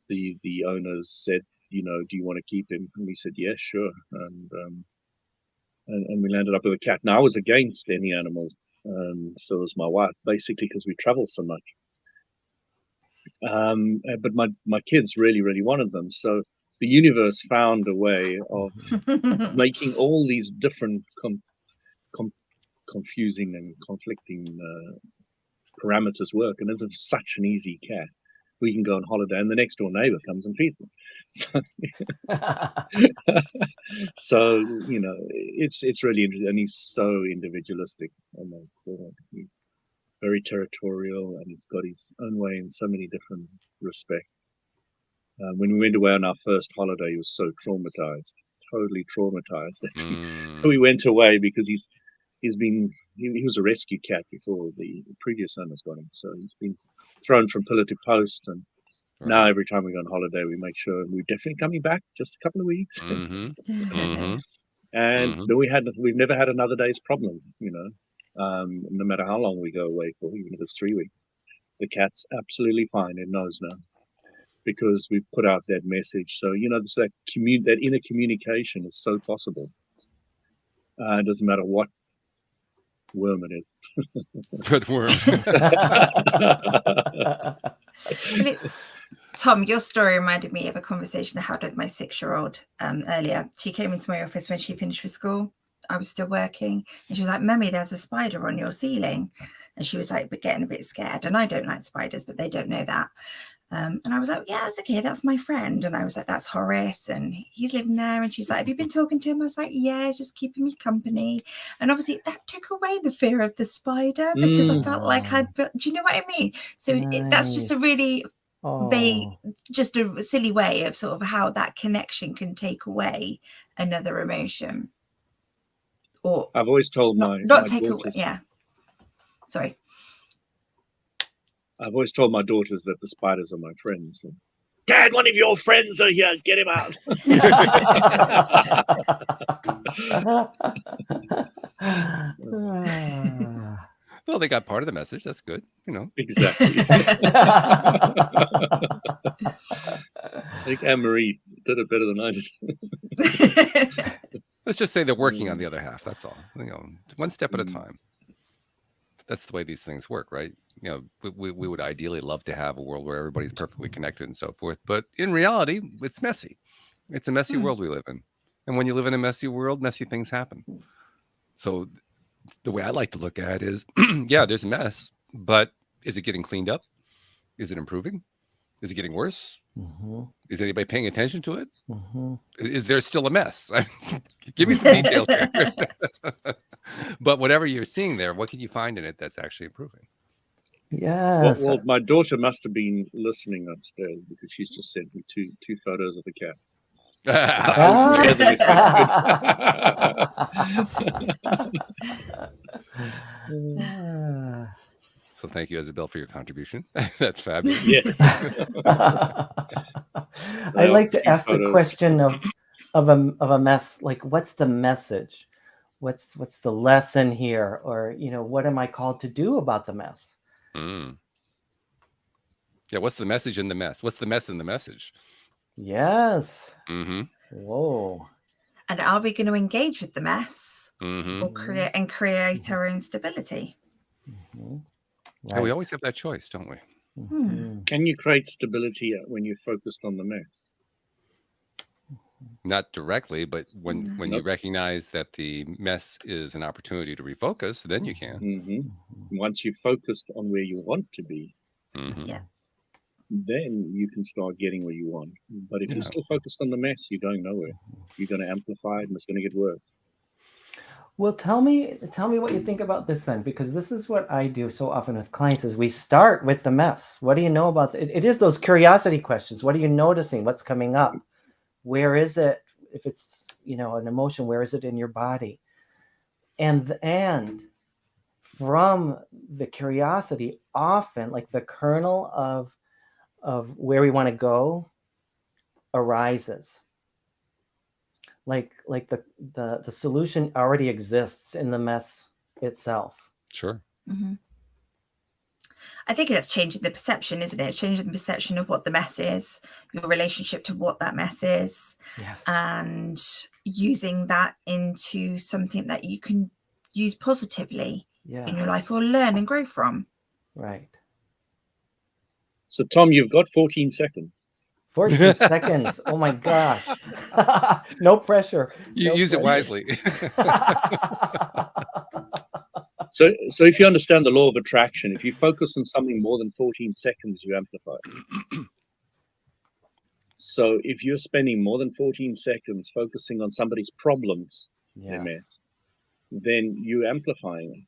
the owners said, do you want to keep him? And we said, yeah, sure. And we landed up with a cat. Now I was against any animals, and so was my wife, basically because we travel so much. But my kids really, really wanted them. So the universe found a way of making all these different confusing and conflicting parameters work. And it's such an easy cat. We can go on holiday and the next door neighbor comes and feeds them. So it's really interesting. And he's so individualistic. He's very territorial, and he's got his own way in so many different respects. When we went away on our first holiday, he was so traumatized, totally traumatized that Mm. we went away, because he was a rescue cat before the previous owners got him. So he's been thrown from pillar to post, and now Right. every time we go on holiday, we make sure we're definitely coming back just a couple of weeks. Mm-hmm. Mm-hmm. And Mhm. then we've never had another day's problem, no matter how long we go away for, even if it's 3 weeks. The cat's absolutely fine. It knows now, because we've put out that message. So, this, that inner communication is so possible. It doesn't matter what worm it is. Good worm. And it's Tom, your story reminded me of a conversation I had with my 6-year-old earlier. She came into my office when she finished with school. I was still working, and she was like, "Mummy, there's a spider on your ceiling." And she was like, but getting a bit scared. And I don't like spiders, but they don't know that. And I was like, "Yeah, that's okay. That's my friend." And I was like, "That's Horace, and he's living there." And she's like, "Have you been talking to him?" I was like, "Yeah, he's just keeping me company." And obviously that took away the fear of the spider, because I felt like do you know what I mean? So that's just a really just a silly way of sort of how that connection can take away another emotion. Or I've always told not my take away. daughters. Yeah. Sorry. I've always told my daughters that the spiders are my friends. And, Dad, one of your friends are here. Get him out. Well, they got part of the message. That's good. Exactly. I think Anne-Marie did it better than I did. Let's just say they're working on the other half. That's all. One step at a time. That's the way these things work, right? We would ideally love to have a world where everybody's perfectly connected and so forth. But in reality, it's messy. It's a messy world we live in. And when you live in a messy world, messy things happen. So the way I like to look at it is, yeah, there's a mess, but is it getting cleaned up? Is it improving? Is it getting worse? Is anybody paying attention to it? Is there still a mess? Give me some details there. But whatever you're seeing there, what can you find in it that's actually improving? Yes. Well, my daughter must have been listening upstairs, because she's just sent me two photos of the cat. So thank you, Isabel, for your contribution. That's fabulous. Yes. I like to ask the question of a mess, like, what's the message? What's the lesson here? Or, what am I called to do about the mess? Yeah, what's the message in the mess? What's the mess in the message? Yes. Whoa. And are we going to engage with the mess or create our own stability? Right. We always have that choice, don't we? Can you create stability when you're focused on the mess? Not directly, but when you recognize that the mess is an opportunity to refocus, then you can. Once you're focused on where you want to be, then you can start getting where you want. But if you're still focused on the mess, you're going nowhere. You're going to amplify it, and it's going to get worse. Well, tell me what you think about this then, because this is what I do so often with clients is we start with the mess. What do you know about it? It is those curiosity questions. What are you noticing? What's coming up? Where is it? If it's, an emotion, where is it in your body? And from the curiosity, often like the kernel of where we want to go arises. Like the solution already exists in the mess itself. Sure. I think that's changing the perception, isn't it? It's changing the perception of what the mess is, your relationship to what that mess is, and using that into something that you can use positively in your life or learn and grow from. Right. So, Tom, you've got 14 seconds. 14 seconds. Oh my gosh. No pressure. You use it wisely. So if you understand the law of attraction, if you focus on something more than 14 seconds, you amplify it. So if you're spending more than 14 seconds focusing on somebody's problems, their mess, then you're amplifying it.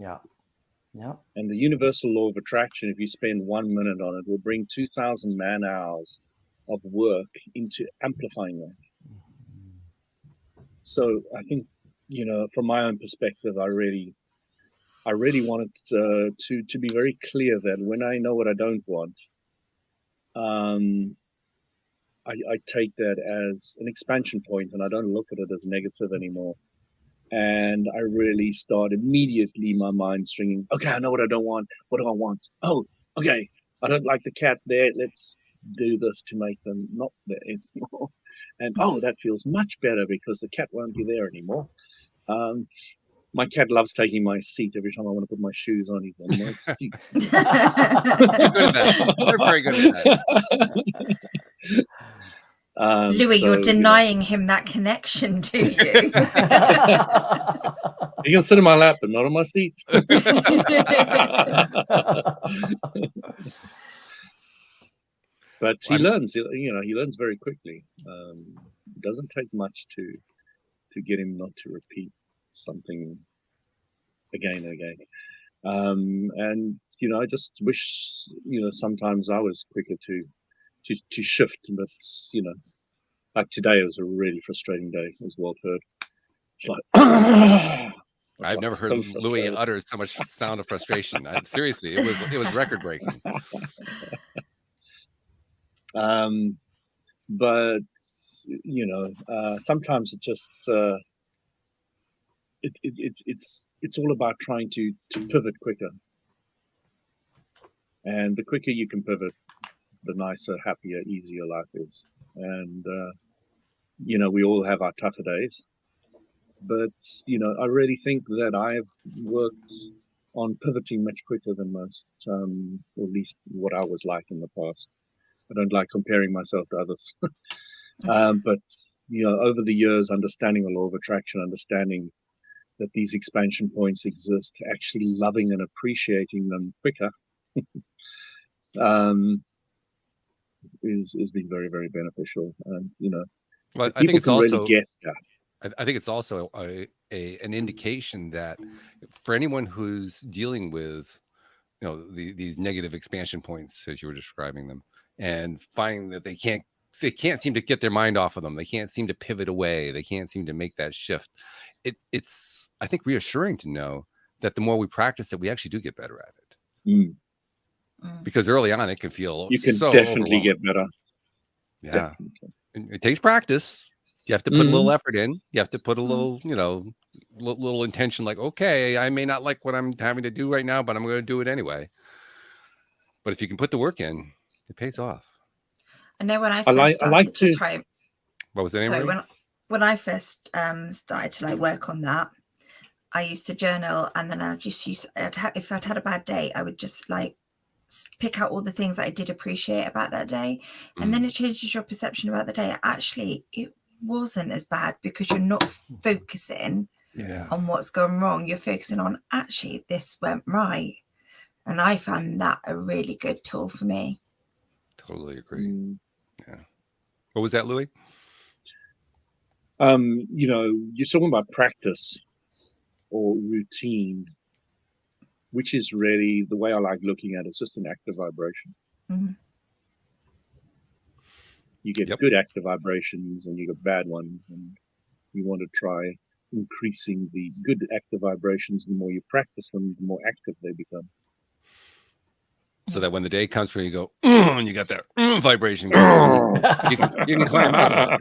Yeah. And the universal law of attraction, if you spend 1 minute on it, will bring 2,000 man hours of work into amplifying that. So I think, from my own perspective, I really wanted to be very clear that when I know what I don't want, I take that as an expansion point, and I don't look at it as negative anymore. And I really start immediately, my mind stringing, okay, I know what I don't want. What do I want? Oh, okay, I don't like the cat there. Let's do this to make them not there anymore. And that feels much better because the cat won't be there anymore. My cat loves taking my seat every time I want to put my shoes on. He's on my seat. You're good at that. You're very good at that. Louis, you're denying him that connection to you. He can sit in my lap, but not on my seat. But he learns. He learns very quickly. It doesn't take much to get him not to repeat something again and again. And I just wish sometimes I was quicker to shift. But like today, it was a really frustrating day, as Walt heard. It's like I've never heard Louis utter so much sound of frustration. Seriously, it was record breaking. But sometimes it just it's all about trying to pivot quicker, and the quicker you can pivot, the nicer, happier, easier life is. And we all have our tougher days, but I really think that I've worked on pivoting much quicker than most, or at least what I was like in the past. I don't like comparing myself to others. But over the years, understanding the law of attraction, understanding that these expansion points exist, actually loving and appreciating them quicker, is been very, very beneficial. And well, I think it's also really get that. I think it's also an indication that for anyone who's dealing with these negative expansion points, as you were describing them, and finding that they can't seem to get their mind off of them, they can't seem to pivot away, they can't seem to make that shift. It's I think reassuring to know that the more we practice it, we actually do get better at it. Because early on it can feel you can so definitely get better. Yeah, definitely. It takes practice. You have to put a little effort in. You have to put a little little intention, like, okay, I may not like what I'm having to do right now, but I'm going to do it anyway. But if you can put the work in, it pays off. I know when I first started to try. What was that? So when I first started to work on that, I used to journal, and then I just if I'd had a bad day, I would just pick out all the things that I did appreciate about that day, and then it changes your perception about the day. Actually, it wasn't as bad because you're not focusing on what's gone wrong. You're focusing on, actually, this went right. And I found that a really good tool for me. Totally agree. Yeah. What was that, Louis? You're talking about practice or routine, which is really the way I like looking at it. It's just an active vibration. You get good active vibrations and you get bad ones, and you want to try increasing the good active vibrations. The more you practice them, the more active they become. So that when the day comes where you go, and you got that vibration going, you can climb out of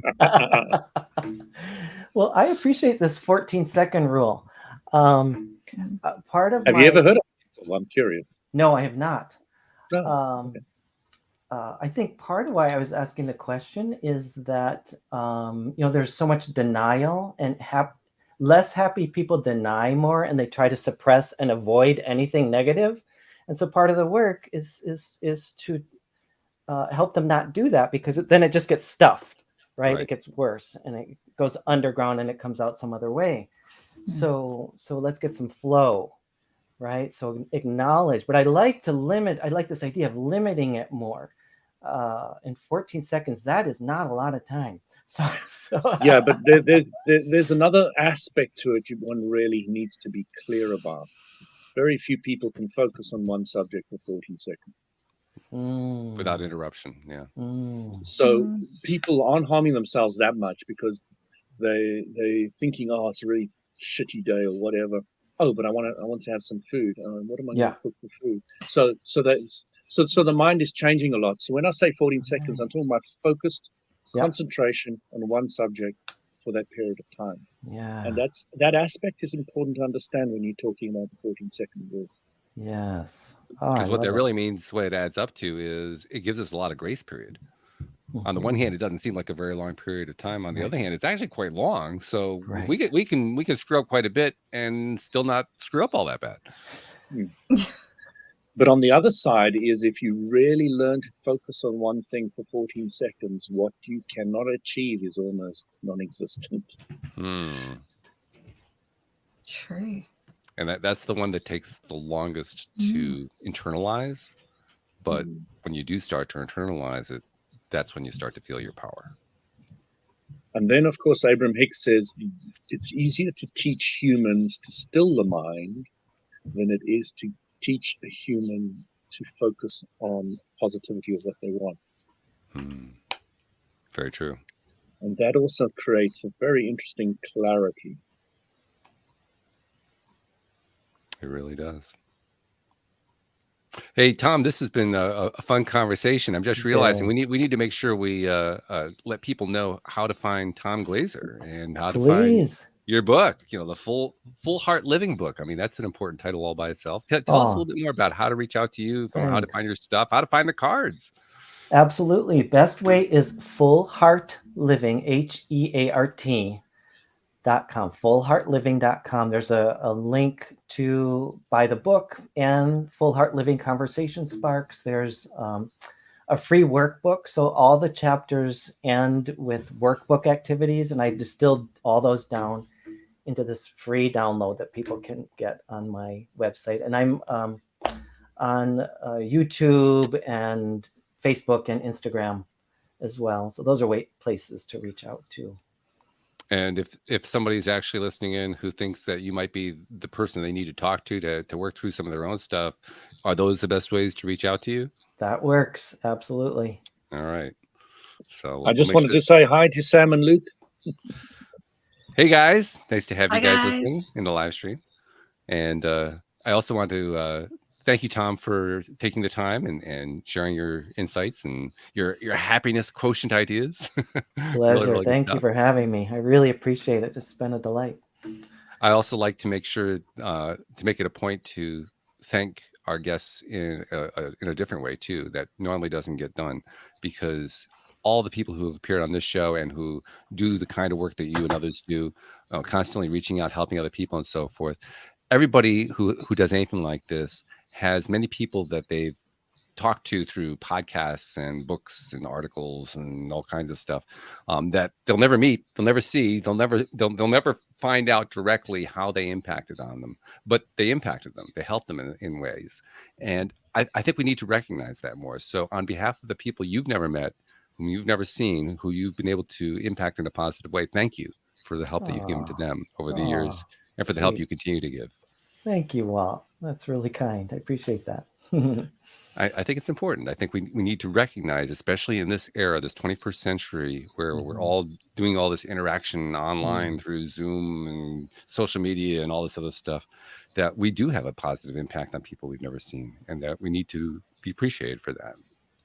it. Well, I appreciate this 14-second rule. Part of have you ever heard of it? Well, I'm curious. No, I have not. Okay. I think part of why I was asking the question is that there's so much denial, and less happy people deny more, and they try to suppress and avoid anything negative. And so part of the work is to help them not do that, because then it just gets stuffed, right? It gets worse, and it goes underground, and it comes out some other way. So let's get some flow, right? So acknowledge, but I like this idea of limiting it more. In 14 seconds, that is not a lot of time. So yeah, but there's another aspect to it one really needs to be clear about. Very few people can focus on one subject for 14 seconds. Without interruption, yeah. So people aren't harming themselves that much because They thinking, oh, it's a really shitty day or whatever. Oh, but I want to have some food. What am I going to cook for food? So the mind is changing a lot. So when I say 14 seconds, I'm talking about focused concentration on one subject for that period of time. Yeah. And that aspect is important to understand when you're talking about the 14-second rules. Yes. Because what that really means, what it adds up to is it gives us a lot of grace period. On the one hand, it doesn't seem like a very long period of time. On the other hand, it's actually quite long. So we can screw up quite a bit and still not screw up all that bad. But on the other side is if you really learn to focus on one thing for 14 seconds, what you cannot achieve is almost non-existent. True. And that's the one that takes the longest to internalize. But when you do start to internalize it, that's when you start to feel your power. And then, of course, Abraham Hicks says it's easier to teach humans to still the mind than it is to teach a human to focus on positivity of what they want. Very true. And that also creates a very interesting clarity. It really does. Hey, Tom, this has been a fun conversation. I'm just realizing we need to make sure we let people know how to find Tom Glaser and how to find your book, the full heart living book. I mean, that's an important title all by itself. Tell us a little bit more about how to reach out to you, how to find your stuff, how to find the cards. Absolutely. Best way is Full Heart Living, HEART.com, fullheartliving.com. There's a link to buy the book and Full Heart Living Conversation Sparks. There's a free workbook. So all the chapters end with workbook activities, and I distilled all those down into this free download that people can get on my website. And I'm on YouTube and Facebook and Instagram as well. So those are places to reach out to. And if somebody's actually listening in who thinks that you might be the person they need to talk to work through some of their own stuff, are those the best ways to reach out to you? That works. Absolutely. All right. So I just wanted to say hi to Sam and Luke. Hey guys, nice to have you guys listening in the live stream. And I also want to thank you, Tom, for taking the time and sharing your insights and your happiness quotient ideas. Pleasure. Really Thank you for having me. I really appreciate it. It's been a delight. I also like to make sure to make it a point to thank our guests in a different way too, that normally doesn't get done, because all the people who have appeared on this show and who do the kind of work that you and others do, constantly reaching out, helping other people and so forth. Everybody who does anything like this has many people that they've talked to through podcasts and books and articles and all kinds of stuff that they'll never meet, they'll never see, they'll never find out directly how they impacted on them, but they impacted them, they helped them in ways. And I think we need to recognize that more. So on behalf of the people you've never met, whom you've never seen, who you've been able to impact in a positive way, thank you for the help that you've given to them over the years and for the help you continue to give. Thank you, Walt. That's really kind. I appreciate that. I think it's important. I think we need to recognize, especially in this era, this 21st century, where we're all doing all this interaction online through Zoom and social media and all this other stuff, that we do have a positive impact on people we've never seen, and that we need to be appreciated for that.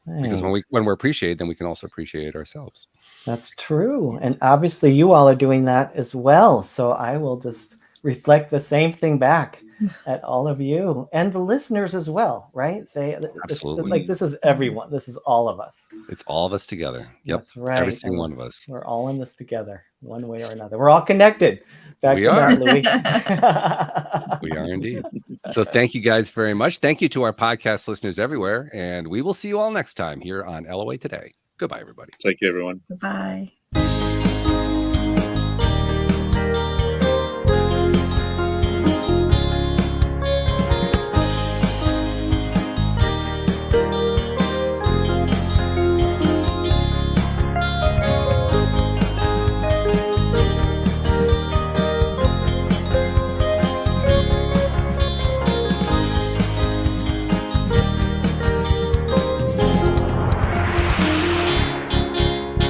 Thanks. Because when we're appreciated, then we can also appreciate ourselves. That's true. And obviously you all are doing that as well. So I will just reflect the same thing back at all of you and the listeners as well, right? Absolutely. This is everyone. This is all of us. It's all of us together. Yep. That's right. Every single one of us. We're all in this together, one way or another. We're all connected. We are. We are indeed. So thank you guys very much. Thank you to our podcast listeners everywhere. And we will see you all next time here on LOA Today. Goodbye, everybody. Take care, everyone. Goodbye.